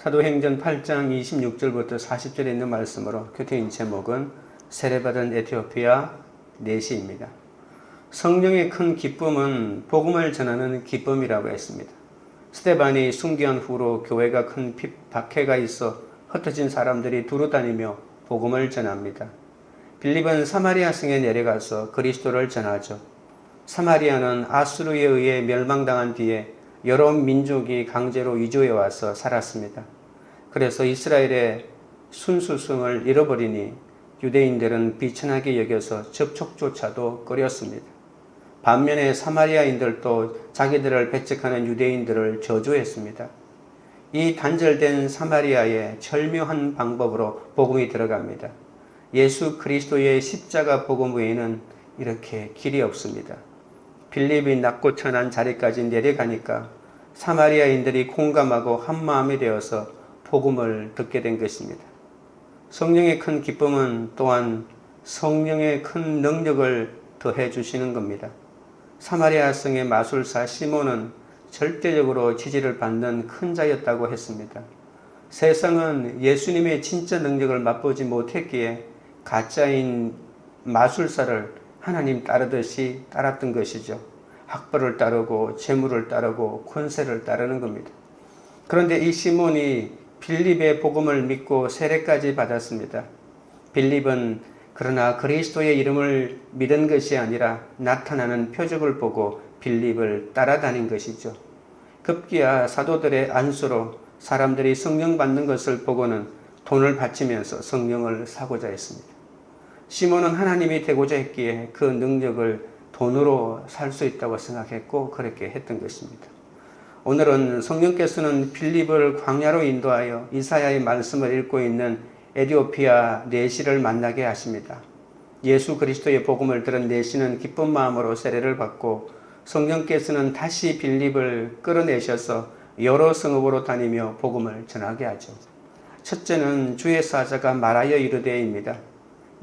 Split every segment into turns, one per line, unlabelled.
사도행전 8장 26절부터 40절에 있는 말씀으로 교태인 제목은 세례받은 에티오피아 내시입니다. 성령의 큰 기쁨은 복음을 전하는 기쁨이라고 했습니다. 스데반이 순교한 후로 교회가 큰 박해가 있어 흩어진 사람들이 두루 다니며 복음을 전합니다. 빌립은 사마리아 성에 내려가서 그리스도를 전하죠. 사마리아는 아수르에 의해 멸망당한 뒤에 여러 민족이 강제로 이주해 와서 살았습니다. 그래서 이스라엘의 순수성을 잃어버리니 유대인들은 비천하게 여겨서 접촉조차도 꺼렸습니다. 반면에 사마리아인들도 자기들을 배척하는 유대인들을 저주했습니다. 이 단절된 사마리아의 절묘한 방법으로 복음이 들어갑니다. 예수 그리스도의 십자가 복음 외에는 이렇게 길이 없습니다. 빌립이 낮고 천한 자리까지 내려가니까 사마리아인들이 공감하고 한마음이 되어서 복음을 듣게 된 것입니다. 성령의 큰 기쁨은 또한 성령의 큰 능력을 더해 주시는 겁니다. 사마리아 성의 마술사 시몬은 절대적으로 지지를 받는 큰 자였다고 했습니다. 세상은 예수님의 진짜 능력을 맛보지 못했기에 가짜인 마술사를 하나님 따르듯이 따랐던 것이죠. 학벌을 따르고 재물을 따르고 권세를 따르는 겁니다. 그런데 이 시몬이 빌립의 복음을 믿고 세례까지 받았습니다. 빌립은 그러나 그리스도의 이름을 믿은 것이 아니라 나타나는 표적을 보고 빌립을 따라다닌 것이죠. 급기야 사도들의 안수로 사람들이 성령 받는 것을 보고는 돈을 바치면서 성령을 사고자 했습니다. 시몬은 하나님이 되고자 했기에 그 능력을 돈으로 살 수 있다고 생각했고 그렇게 했던 것입니다. 오늘은 성령께서는 빌립을 광야로 인도하여 이사야의 말씀을 읽고 있는 에티오피아 내시를 만나게 하십니다. 예수 그리스도의 복음을 들은 내시는 기쁜 마음으로 세례를 받고 성령께서는 다시 빌립을 끌어내셔서 여러 성읍으로 다니며 복음을 전하게 하죠. 첫째는 주의 사자가 말하여 이르되입니다.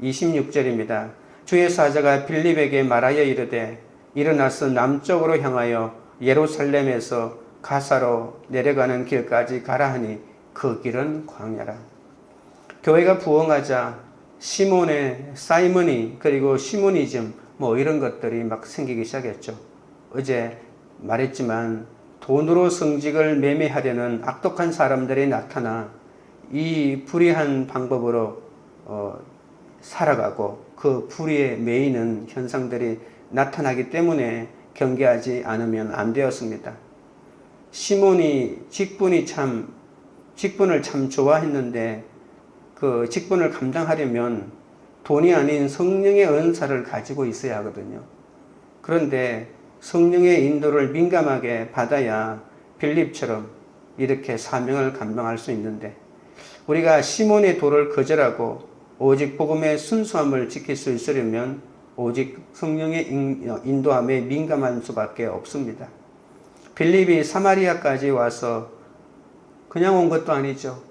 26절입니다. 주의 사자가 빌립에게 말하여 이르되 일어나서 남쪽으로 향하여 예루살렘에서 가사로 내려가는 길까지 가라 하니 그 길은 광야라. 교회가 부흥하자 사이먼이 그리고 시모니즘 이런 것들이 막 생기기 시작했죠. 어제 말했지만 돈으로 성직을 매매하려는 악독한 사람들이 나타나 이 불의한 방법으로 살아가고 그 불의에 매이는 현상들이 나타나기 때문에 경계하지 않으면 안 되었습니다. 시몬이 직분을 참 좋아했는데 그 직분을 감당하려면 돈이 아닌 성령의 은사를 가지고 있어야 하거든요. 그런데 성령의 인도를 민감하게 받아야 빌립처럼 이렇게 사명을 감당할 수 있는데 우리가 시몬의 도를 거절하고 오직 복음의 순수함을 지킬 수 있으려면 오직 성령의 인도함에 민감한 수밖에 없습니다. 빌립이 사마리아까지 와서 그냥 온 것도 아니죠.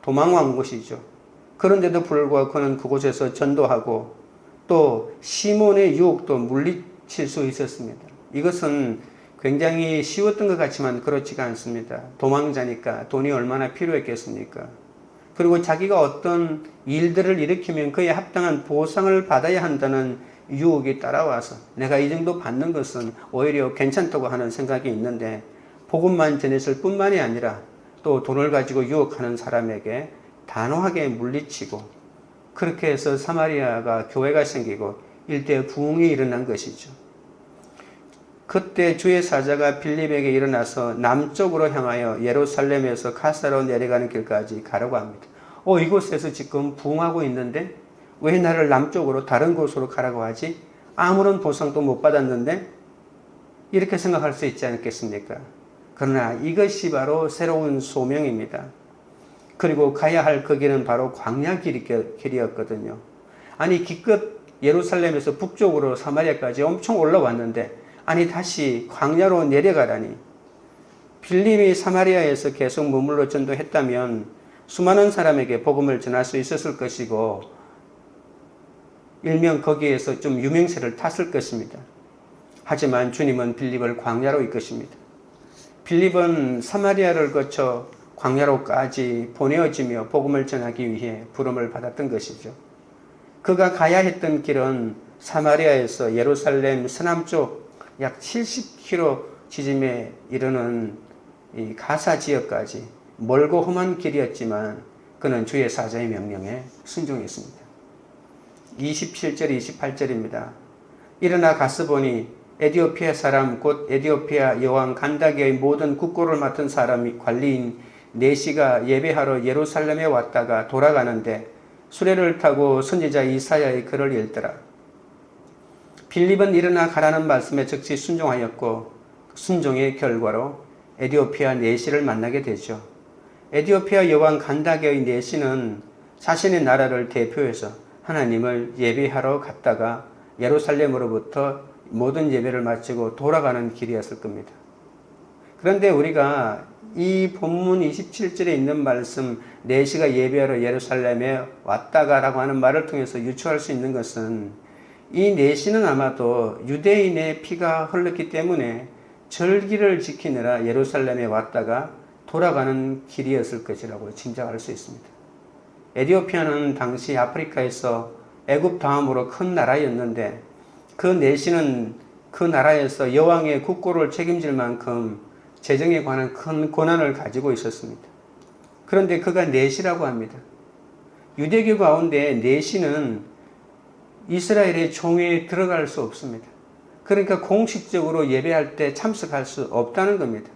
도망온 곳이죠. 그런데도 불구하고 그는 그곳에서 전도하고 또 시몬의 유혹도 물리칠 수 있었습니다. 이것은 굉장히 쉬웠던 것 같지만 그렇지가 않습니다. 도망자니까 돈이 얼마나 필요했겠습니까? 그리고 자기가 어떤 일들을 일으키면 그에 합당한 보상을 받아야 한다는 유혹이 따라와서 내가 이 정도 받는 것은 오히려 괜찮다고 하는 생각이 있는데 복음만 전했을 뿐만이 아니라 또 돈을 가지고 유혹하는 사람에게 단호하게 물리치고 그렇게 해서 사마리아가 교회가 생기고 일대 부흥이 일어난 것이죠. 그때 주의 사자가 빌립에게 일어나서 남쪽으로 향하여 예루살렘에서 가사로 내려가는 길까지 가라고 합니다. 이곳에서 지금 부흥하고 있는데 왜 나를 남쪽으로 다른 곳으로 가라고 하지? 아무런 보상도 못 받았는데? 이렇게 생각할 수 있지 않겠습니까? 그러나 이것이 바로 새로운 소명입니다. 그리고 가야 할 그 길은 바로 광야 길이었거든요. 아니 기껏 예루살렘에서 북쪽으로 사마리아까지 엄청 올라왔는데 아니 다시 광야로 내려가라니. 빌립이 사마리아에서 계속 머물러 전도했다면 수많은 사람에게 복음을 전할 수 있었을 것이고 일명 거기에서 좀 유명세를 탔을 것입니다. 하지만 주님은 빌립을 광야로 이끄십니다. 빌립은 사마리아를 거쳐 광야로까지 보내어지며 복음을 전하기 위해 부름을 받았던 것이죠. 그가 가야 했던 길은 사마리아에서 예루살렘 서남쪽 약 70km 지점에 이르는 이 가사 지역까지 멀고 험한 길이었지만 그는 주의 사자의 명령에 순종했습니다. 27절 28절입니다. 일어나 가서 보니 에디오피아 사람 곧 에디오피아 여왕 간다게의 모든 국고를 맡은 사람이 관리인 네시가 예배하러 예루살렘에 왔다가 돌아가는데 수레를 타고 선지자 이사야의 글을 읽더라. 빌립은 일어나 가라는 말씀에 즉시 순종하였고 순종의 결과로 에디오피아 네시를 만나게 되죠. 에디오피아 여왕 간다게의 네시는 자신의 나라를 대표해서 하나님을 예배하러 갔다가 예루살렘으로부터 모든 예배를 마치고 돌아가는 길이었을 겁니다. 그런데 우리가 이 본문 27절에 있는 말씀 네시가 예배하러 예루살렘에 왔다가라고 하는 말을 통해서 유추할 수 있는 것은 이 네시는 아마도 유대인의 피가 흘렀기 때문에 절기를 지키느라 예루살렘에 왔다가 돌아가는 길이었을 것이라고 짐작할 수 있습니다. 에디오피아는 당시 아프리카에서 애굽 다음으로 큰 나라였는데 그 네시는 그 나라에서 여왕의 국고를 책임질 만큼 재정에 관한 큰 권한을 가지고 있었습니다. 그런데 그가 네시라고 합니다. 유대교 가운데 네시는 이스라엘의 총회에 들어갈 수 없습니다. 그러니까 공식적으로 예배할 때 참석할 수 없다는 겁니다.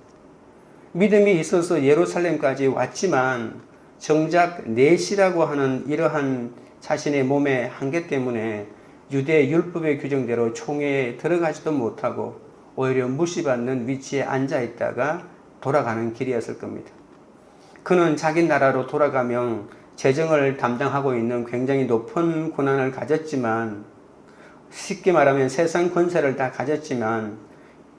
믿음이 있어서 예루살렘까지 왔지만 정작 네시라고 하는 이러한 자신의 몸의 한계 때문에 유대 율법의 규정대로 총회에 들어가지도 못하고 오히려 무시받는 위치에 앉아 있다가 돌아가는 길이었을 겁니다. 그는 자기 나라로 돌아가면 재정을 담당하고 있는 굉장히 높은 권한을 가졌지만 쉽게 말하면 세상 권세를 다 가졌지만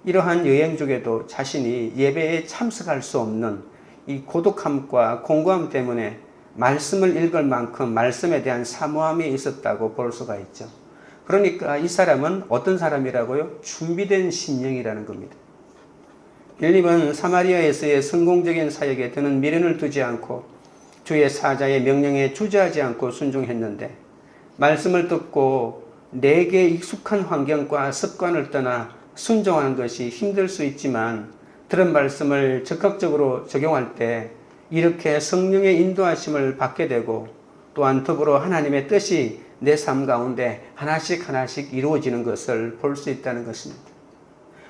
이러한 여행 중에도 자신이 예배에 참석할 수 없는 이 고독함과 공고함 때문에 말씀을 읽을 만큼 말씀에 대한 사모함이 있었다고 볼 수가 있죠. 그러니까 이 사람은 어떤 사람이라고요? 준비된 심령이라는 겁니다. 빌립은 사마리아에서의 성공적인 사역에 드는 미련을 두지 않고 주의 사자의 명령에 주저하지 않고 순종했는데 말씀을 듣고 내게 익숙한 환경과 습관을 떠나 순종하는 것이 힘들 수 있지만 들은 말씀을 적극적으로 적용할 때 이렇게 성령의 인도하심을 받게 되고 또한 더불어 하나님의 뜻이 내 삶 가운데 하나씩 하나씩 이루어지는 것을 볼 수 있다는 것입니다.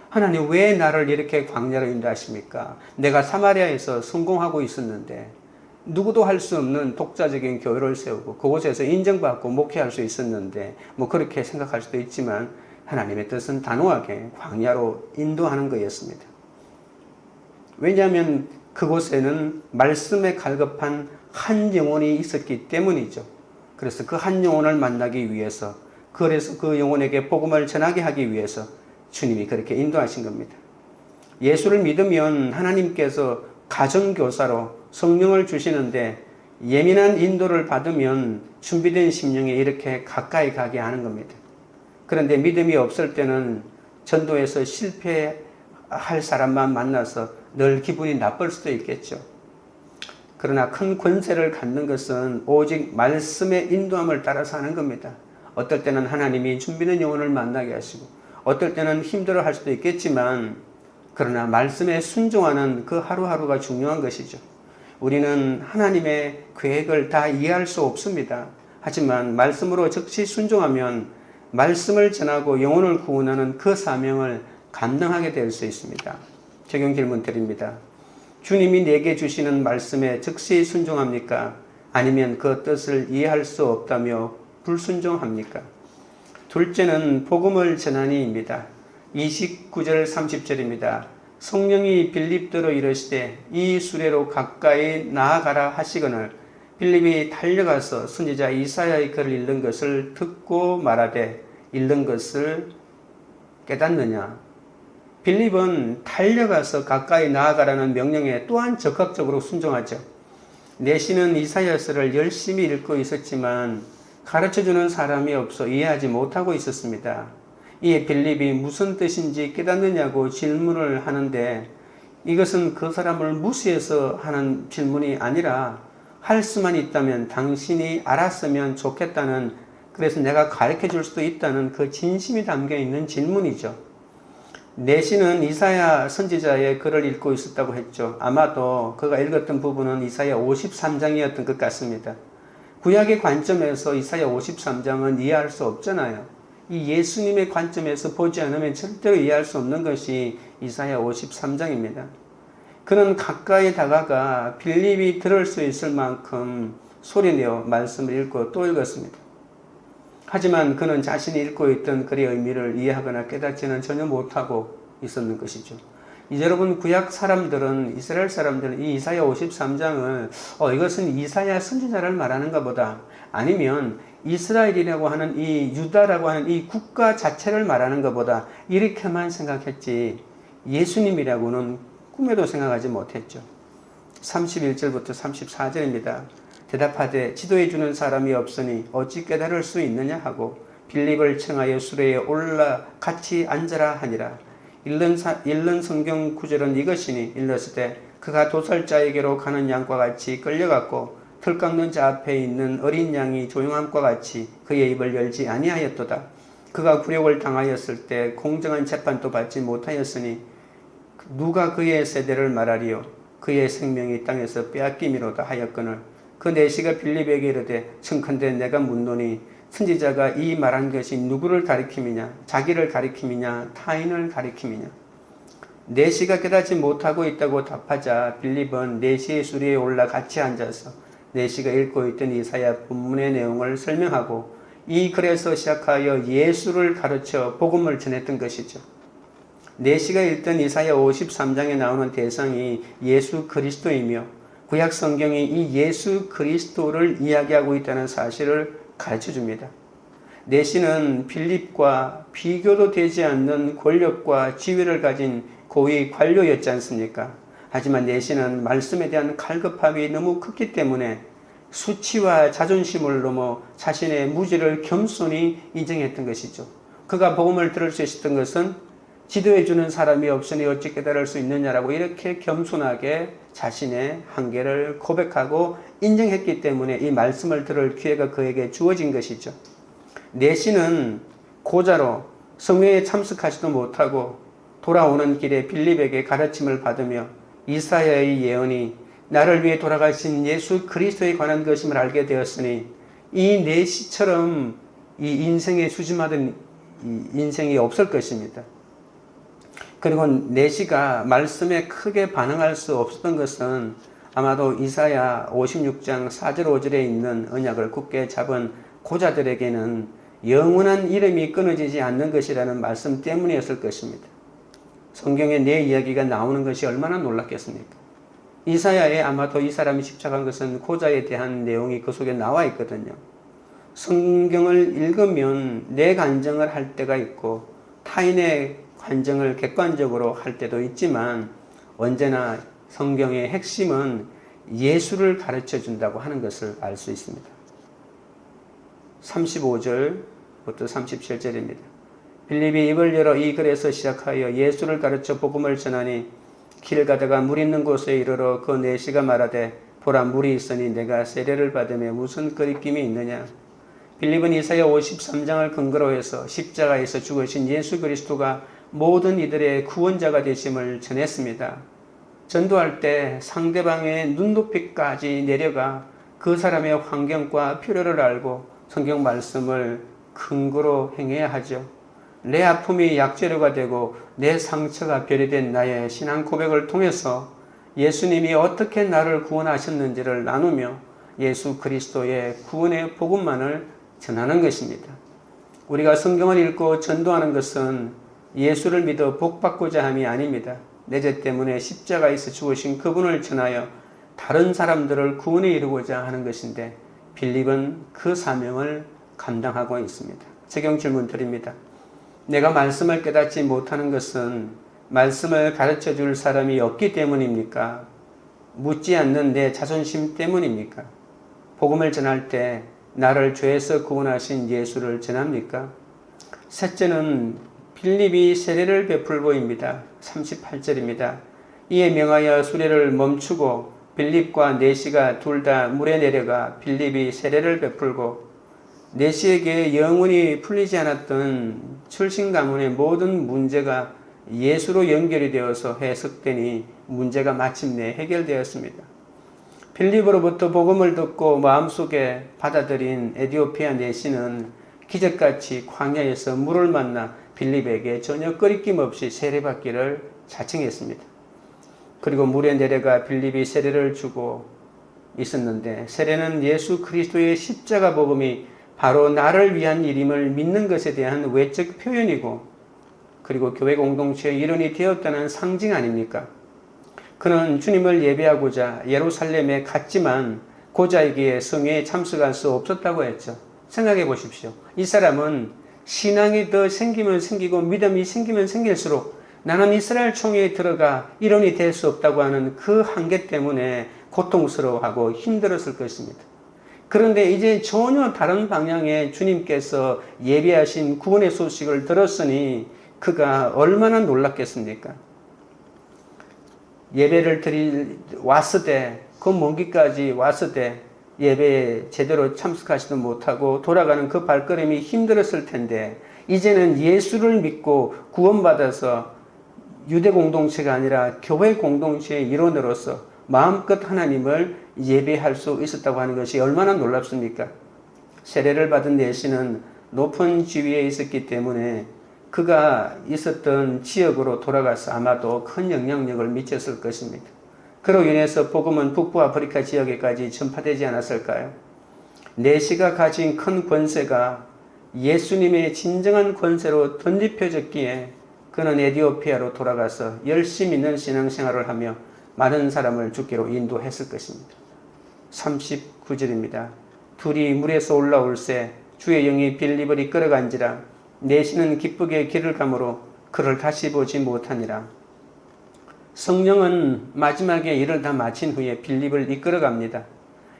하나님 왜 나를 이렇게 광야로 인도하십니까? 내가 사마리아에서 성공하고 있었는데 누구도 할 수 없는 독자적인 교회를 세우고 그곳에서 인정받고 목회할 수 있었는데 뭐 그렇게 생각할 수도 있지만 하나님의 뜻은 단호하게 광야로 인도하는 거였습니다. 왜냐하면 그곳에는 말씀에 갈급한 한 영혼이 있었기 때문이죠. 그래서 그 한 영혼을 만나기 위해서 그래서 그 영혼에게 복음을 전하게 하기 위해서 주님이 그렇게 인도하신 겁니다. 예수를 믿으면 하나님께서 가정교사로 성령을 주시는데 예민한 인도를 받으면 준비된 심령에 이렇게 가까이 가게 하는 겁니다. 그런데 믿음이 없을 때는 전도에서 실패할 사람만 만나서 늘 기분이 나쁠 수도 있겠죠. 그러나 큰 권세를 갖는 것은 오직 말씀의 인도함을 따라서 하는 겁니다. 어떨 때는 하나님이 준비된 영혼을 만나게 하시고 어떨 때는 힘들어 할 수도 있겠지만 그러나 말씀에 순종하는 그 하루하루가 중요한 것이죠. 우리는 하나님의 계획을 다 이해할 수 없습니다. 하지만 말씀으로 즉시 순종하면 말씀을 전하고 영혼을 구원하는 그 사명을 감당하게 될 수 있습니다. 적용 질문 드립니다. 주님이 내게 주시는 말씀에 즉시 순종합니까? 아니면 그 뜻을 이해할 수 없다며 불순종합니까? 둘째는 복음을 전하니입니다. 29절 30절입니다. 성령이 빌립더러 이르시되 이 수레로 가까이 나아가라 하시거늘 빌립이 달려가서 선지자 이사야의 글을 읽는 것을 듣고 말하되 읽는 것을 깨닫느냐? 빌립은 달려가서 가까이 나아가라는 명령에 또한 적극적으로 순종하죠. 네시는 이사야서를 열심히 읽고 있었지만 가르쳐주는 사람이 없어 이해하지 못하고 있었습니다. 이에 빌립이 무슨 뜻인지 깨닫느냐고 질문을 하는데 이것은 그 사람을 무시해서 하는 질문이 아니라 할 수만 있다면 당신이 알았으면 좋겠다는, 그래서 내가 가르쳐 줄 수도 있다는 그 진심이 담겨 있는 질문이죠. 내시는 이사야 선지자의 글을 읽고 있었다고 했죠. 아마도 그가 읽었던 부분은 이사야 53장이었던 것 같습니다. 구약의 관점에서 이사야 53장은 이해할 수 없잖아요. 이 예수님의 관점에서 보지 않으면 절대로 이해할 수 없는 것이 이사야 53장입니다. 그는 가까이 다가가 빌립이 들을 수 있을 만큼 소리내어 말씀을 읽고 또 읽었습니다. 하지만 그는 자신이 읽고 있던 글의 의미를 이해하거나 깨닫지는 전혀 못하고 있었는 것이죠. 이제 여러분, 구약 사람들은, 이스라엘 사람들은 이 이사야 53장을 이것은 이사야 선지자를 말하는가 보다, 아니면 이스라엘이라고 하는 이 유다라고 하는 이 국가 자체를 말하는가 보다, 이렇게만 생각했지 예수님이라고는 꿈에도 생각하지 못했죠. 31절부터 34절입니다. 대답하되 대답해 주는 사람이 없으니 어찌 깨달을 수 있느냐 하고 빌립을 청하여 수레에 올라 같이 앉으라 하니라. 읽는 성경 구절은 이것이니 일렀으되 그가 도살자에게로 가는 양과 같이 끌려갔고 틀 깎는 자 앞에 있는 어린 양이 조용함과 같이 그의 입을 열지 아니하였도다. 그가 굴욕을 당하였을 때 공정한 재판도 받지 못하였으니 누가 그의 세대를 말하리요. 그의 생명이 땅에서 빼앗김이로다 하였거늘 그 내시가 빌립에게 이르되 청컨대 내가 묻노니 선지자가 이 말한 것이 누구를 가리킴이냐, 자기를 가리킴이냐, 타인을 가리킴이냐. 내시가 깨닫지 못하고 있다고 답하자 빌립은 내시의 수리에 올라 같이 앉아서 내시가 읽고 있던 이사야 본문의 내용을 설명하고 이 글에서 시작하여 예수를 가르쳐 복음을 전했던 것이죠. 내시가 읽던 이사야 53장에 나오는 대상이 예수 그리스도이며 구약 성경이 이 예수 그리스도를 이야기하고 있다는 사실을 가르쳐 줍니다. 내시는 빌립과 비교도 되지 않는 권력과 지위를 가진 고위 관료였지 않습니까? 하지만 내시는 말씀에 대한 갈급함이 너무 컸기 때문에 수치와 자존심을 넘어 자신의 무지를 겸손히 인정했던 것이죠. 그가 복음을 들을 수 있었던 것은 지도해 주는 사람이 없으니 어찌 깨달을 수 있느냐라고 이렇게 겸손하게 자신의 한계를 고백하고 인정했기 때문에 이 말씀을 들을 기회가 그에게 주어진 것이죠. 내시는 고자로 성회에 참석하지도 못하고 돌아오는 길에 빌립에게 가르침을 받으며 이사야의 예언이 나를 위해 돌아가신 예수 그리스도에 관한 것임을 알게 되었으니 이 내시처럼 이 인생에 수줍하던 인생이 없을 것입니다. 그리고 내시가 말씀에 크게 반응할 수 없었던 것은 아마도 이사야 56장 4절 5절에 있는 언약을 굳게 잡은 고자들에게는 영원한 이름이 끊어지지 않는 것이라는 말씀 때문이었을 것입니다. 성경에 내 이야기가 나오는 것이 얼마나 놀랍겠습니까? 이사야에 아마도 이 사람이 집착한 것은 고자에 대한 내용이 그 속에 나와 있거든요. 성경을 읽으면 내 간증을 할 때가 있고 타인의 간증을 객관적으로 할 때도 있지만 언제나 성경의 핵심은 예수를 가르쳐 준다고 하는 것을 알 수 있습니다. 35절부터 37절입니다. 빌립이 입을 열어 이 글에서 시작하여 예수를 가르쳐 복음을 전하니 길 가다가 물 있는 곳에 이르러 그 내시가 말하되 보라 물이 있으니 내가 세례를 받으며 무슨 거리낌이 있느냐. 빌립은 이사야 53장을 근거로 해서 십자가에서 죽으신 예수 그리스도가 모든 이들의 구원자가 되심을 전했습니다. 전도할 때 상대방의 눈높이까지 내려가 그 사람의 환경과 필요를 알고 성경 말씀을 근거로 행해야 하죠. 내 아픔이 약재료가 되고 내 상처가 별이 된 나의 신앙 고백을 통해서 예수님이 어떻게 나를 구원하셨는지를 나누며 예수 그리스도의 구원의 복음만을 전하는 것입니다. 우리가 성경을 읽고 전도하는 것은 예수를 믿어 복받고자 함이 아닙니다. 내 죄 때문에 십자가에서 죽으신 그분을 전하여 다른 사람들을 구원에 이루고자 하는 것인데 빌립은 그 사명을 감당하고 있습니다. 적용 질문 드립니다. 내가 말씀을 깨닫지 못하는 것은 말씀을 가르쳐 줄 사람이 없기 때문입니까? 묻지 않는 내 자존심 때문입니까? 복음을 전할 때 나를 죄에서 구원하신 예수를 전합니까? 셋째는 빌립이 세례를 베풀고입니다. 38절입니다. 이에 명하여 수레를 멈추고 빌립과 내시가 둘 다 물에 내려가 빌립이 세례를 베풀고 내시에게 영원히 풀리지 않았던 출신 가문의 모든 문제가 예수로 연결이 되어서 해석되니 문제가 마침내 해결되었습니다. 빌립으로부터 복음을 듣고 마음속에 받아들인 에디오피아 내시는 기적같이 광야에서 물을 만나 빌립에게 전혀 꺼리낌 없이 세례받기를 자청했습니다. 그리고 물에 내려가 빌립이 세례를 주고 있었는데 세례는 예수 그리스도의 십자가 복음이 바로 나를 위한 일임을 믿는 것에 대한 외적 표현이고 그리고 교회 공동체의 일원이 되었다는 상징 아닙니까? 그는 주님을 예배하고자 예루살렘에 갔지만 고자에게 성회에 참석할 수 없었다고 했죠. 생각해 보십시오. 이 사람은 신앙이 더 생기면 생기고 믿음이 생기면 생길수록 나는 이스라엘 총회에 들어가 일원이 될 수 없다고 하는 그 한계 때문에 고통스러워하고 힘들었을 것입니다. 그런데 이제 전혀 다른 방향의 주님께서 예비하신 구원의 소식을 들었으니 그가 얼마나 놀랐겠습니까? 예배를 왔을 때, 그 먼 길까지 왔을 때 예배에 제대로 참석하지도 못하고 돌아가는 그 발걸음이 힘들었을 텐데 이제는 예수를 믿고 구원받아서 유대 공동체가 아니라 교회 공동체의 일원으로서 마음껏 하나님을 예배할 수 있었다고 하는 것이 얼마나 놀랍습니까? 세례를 받은 내시는 높은 지위에 있었기 때문에 그가 있었던 지역으로 돌아가서 아마도 큰 영향력을 미쳤을 것입니다. 그로 인해서 복음은 북부 아프리카 지역에까지 전파되지 않았을까요? 내시가 가진 큰 권세가 예수님의 진정한 권세로 덧입혀졌기에 그는 에디오피아로 돌아가서 열심 있는 신앙생활을 하며 많은 사람을 주께로 인도했을 것입니다. 39절입니다. 둘이 물에서 올라올새 주의 영이 빌립을 이끌어간지라 내시는 기쁘게 길을 가므로 그를 다시 보지 못하니라. 성령은 마지막에 일을 다 마친 후에 빌립을 이끌어갑니다.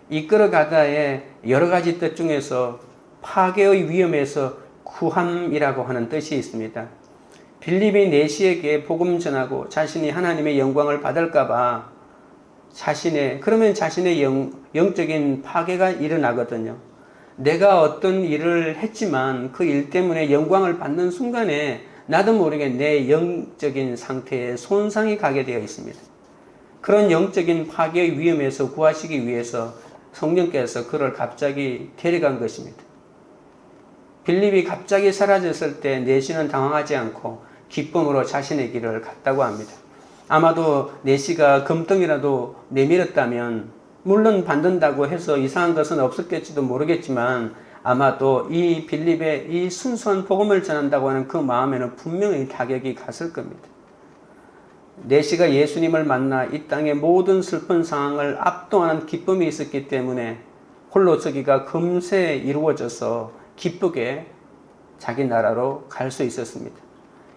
이끌어가다의 여러 가지 뜻 중에서 파괴의 위험에서 구함이라고 하는 뜻이 있습니다. 빌립이 내시에게 복음 전하고 자신이 하나님의 영광을 받을까봐 그러면 자신의 영적인 파괴가 일어나거든요. 내가 어떤 일을 했지만 그 일 때문에 영광을 받는 순간에 나도 모르게 내 영적인 상태에 손상이 가게 되어 있습니다. 그런 영적인 파괴의 위험에서 구하시기 위해서 성령께서 그를 갑자기 데려간 것입니다. 빌립이 갑자기 사라졌을 때 내시는 당황하지 않고 기쁨으로 자신의 길을 갔다고 합니다. 아마도 내시가 금덩이라도 내밀었다면 물론 받는다고 해서 이상한 것은 없었겠지도 모르겠지만 아마도 이 빌립의 이 순수한 복음을 전한다고 하는 그 마음에는 분명히 타격이 갔을 겁니다. 내시가 예수님을 만나 이 땅의 모든 슬픈 상황을 압도하는 기쁨이 있었기 때문에 홀로 서기가 금세 이루어져서 기쁘게 자기 나라로 갈 수 있었습니다.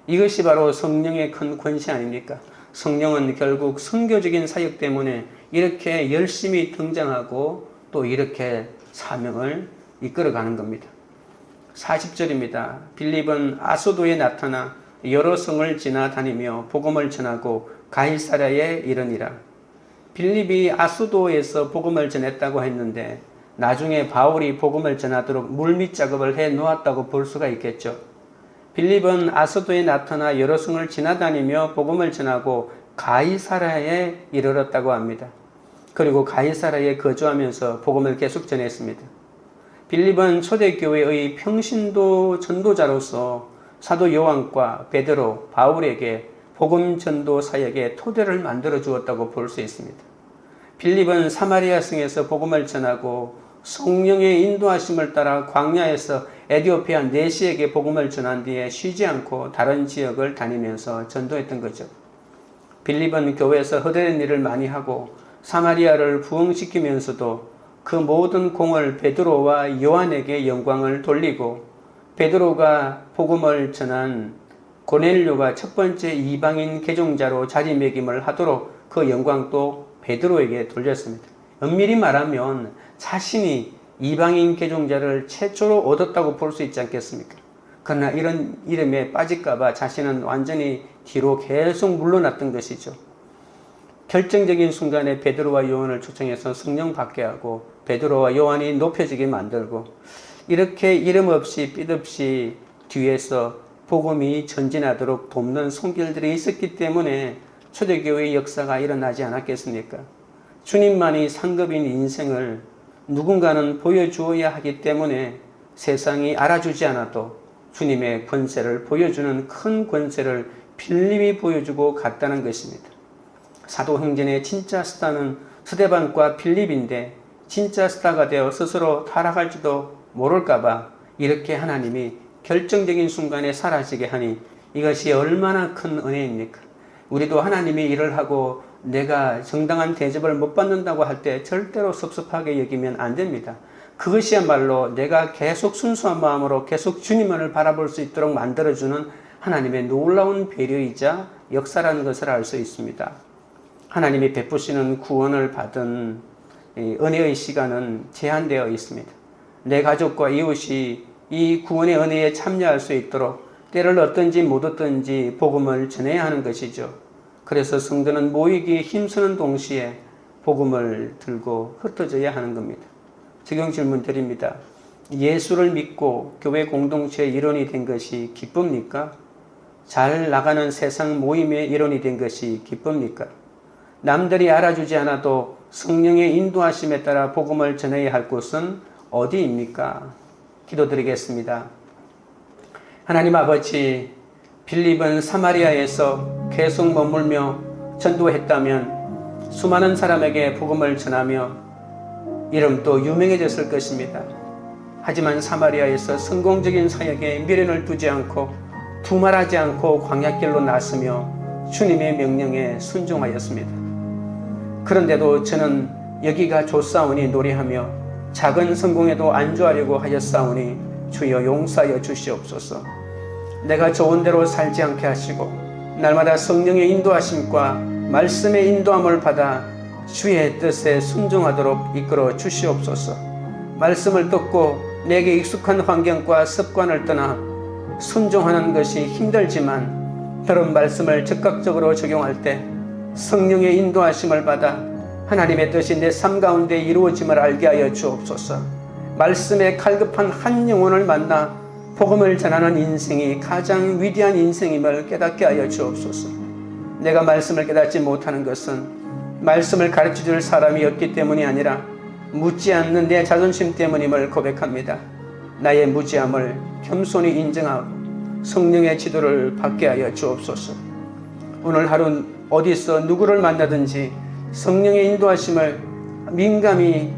이것이 바로 성령의 큰 권세 아닙니까? 성령은 결국 선교적인 사역 때문에 이렇게 열심히 등장하고 또 이렇게 사명을 이끌어가는 겁니다. 40절입니다. 빌립은 아소도에 나타나 여러 성을 지나다니며 복음을 전하고 가이사랴에 이르니라. 빌립이 아소도에서 복음을 전했다고 했는데 나중에 바울이 복음을 전하도록 물밑 작업을 해 놓았다고 볼 수가 있겠죠. 빌립은 아소도에 나타나 여러 성을 지나다니며 복음을 전하고 가이사랴에 이르렀다고 합니다. 그리고 가이사랴에 거주하면서 복음을 계속 전했습니다. 빌립은 초대교회의 평신도 전도자로서 사도 요한과 베드로, 바울에게 복음 전도 사역의 토대를 만들어 주었다고 볼 수 있습니다. 빌립은 사마리아 성에서 복음을 전하고 성령의 인도하심을 따라 광야에서 에디오피아 내시에게 복음을 전한 뒤에 쉬지 않고 다른 지역을 다니면서 전도했던 거죠. 빌립은 교회에서 헛되는 일을 많이 하고 사마리아를 부흥시키면서도 그 모든 공을 베드로와 요한에게 영광을 돌리고 베드로가 복음을 전한 고넬료가 첫 번째 이방인 개종자로 자리매김을 하도록 그 영광도 베드로에게 돌렸습니다. 엄밀히 말하면 자신이 이방인 개종자를 최초로 얻었다고 볼 수 있지 않겠습니까? 그러나 이런 이름에 빠질까봐 자신은 완전히 뒤로 계속 물러났던 것이죠. 결정적인 순간에 베드로와 요한을 초청해서 성령 받게 하고 베드로와 요한이 높여지게 만들고 이렇게 이름 없이 삐 없이 뒤에서 복음이 전진하도록 돕는 손길들이 있었기 때문에 초대교회의 역사가 일어나지 않았겠습니까? 주님만이 상급인 인생을 누군가는 보여주어야 하기 때문에 세상이 알아주지 않아도 주님의 권세를 보여주는 큰 권세를 필립이 보여주고 갔다는 것입니다. 사도행전의 진짜 스타는 스데반과 필립인데 진짜 스타가 되어 스스로 타락할지도 모를까봐 이렇게 하나님이 결정적인 순간에 사라지게 하니 이것이 얼마나 큰 은혜입니까? 우리도 하나님이 일을 하고 내가 정당한 대접을 못 받는다고 할 때 절대로 섭섭하게 여기면 안 됩니다. 그것이야말로 내가 계속 순수한 마음으로 계속 주님만을 바라볼 수 있도록 만들어주는 하나님의 놀라운 배려이자 역사라는 것을 알 수 있습니다. 하나님이 베푸시는 구원을 받은 은혜의 시간은 제한되어 있습니다. 내 가족과 이웃이 이 구원의 은혜에 참여할 수 있도록 때를 얻든지 못 얻든지 복음을 전해야 하는 것이죠. 그래서 성도는 모이기에 힘쓰는 동시에 복음을 들고 흩어져야 하는 겁니다. 적용 질문 드립니다. 예수를 믿고 교회 공동체의 일원이 된 것이 기쁩니까? 잘 나가는 세상 모임의 일원이 된 것이 기쁩니까? 남들이 알아주지 않아도 성령의 인도하심에 따라 복음을 전해야 할 곳은 어디입니까? 기도드리겠습니다. 하나님 아버지, 빌립은 사마리아에서 계속 머물며 전도했다면 수많은 사람에게 복음을 전하며 이름도 유명해졌을 것입니다. 하지만 사마리아에서 성공적인 사역에 미련을 두지 않고 두말하지 않고 광야길로 나서며 주님의 명령에 순종하였습니다. 그런데도 저는 여기가 좋사오니 노래하며 작은 성공에도 안주하려고 하였사오니 주여 용서하여 주시옵소서. 내가 좋은 대로 살지 않게 하시고 날마다 성령의 인도하심과 말씀의 인도함을 받아 주의 뜻에 순종하도록 이끌어 주시옵소서. 말씀을 듣고 내게 익숙한 환경과 습관을 떠나 순종하는 것이 힘들지만 들은 말씀을 즉각적으로 적용할 때 성령의 인도하심을 받아 하나님의 뜻이 내 삶 가운데 이루어짐을 알게 하여 주옵소서. 말씀에 칼급한 한 영혼을 만나 복음을 전하는 인생이 가장 위대한 인생임을 깨닫게 하여 주옵소서. 내가 말씀을 깨닫지 못하는 것은 말씀을 가르쳐줄 사람이 없기 때문이 아니라 묻지 않는 내 자존심 때문임을 고백합니다. 나의 무지함을 겸손히 인정하고 성령의 지도를 받게 하여 주옵소서. 오늘 하루 어디서 누구를 만나든지 성령의 인도하심을 민감히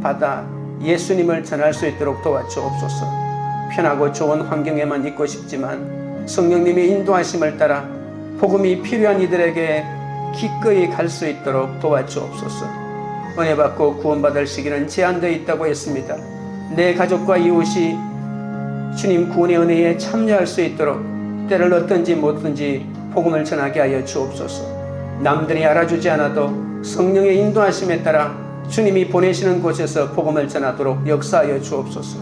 받아 예수님을 전할 수 있도록 도와주옵소서. 편하고 좋은 환경에만 있고 싶지만 성령님의 인도하심을 따라 복음이 필요한 이들에게 기꺼이 갈 수 있도록 도와주옵소서. 은혜 받고 구원받을 시기는 제한되어 있다고 했습니다. 내 가족과 이웃이 주님 구원의 은혜에 참여할 수 있도록 때를 얻든지 못든지 복음을 전하게 하여 주옵소서. 남들이 알아주지 않아도 성령의 인도하심에 따라 주님이 보내시는 곳에서 복음을 전하도록 역사하여 주옵소서.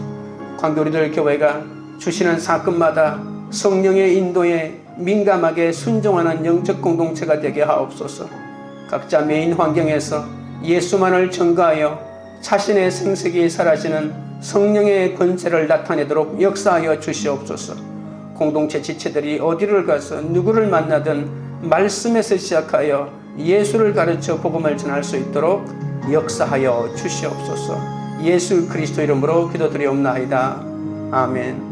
광교리들 교회가 주시는 사건마다 성령의 인도에 민감하게 순종하는 영적 공동체가 되게 하옵소서. 각자 메인 환경에서 예수만을 전가하여 자신의 생색이 사라지는 성령의 권세를 나타내도록 역사하여 주시옵소서. 공동체 지체들이 어디를 가서 누구를 만나든 말씀에서 시작하여 예수를 가르쳐 복음을 전할 수 있도록 역사하여 주시옵소서. 예수 그리스도 이름으로 기도드리옵나이다. 아멘.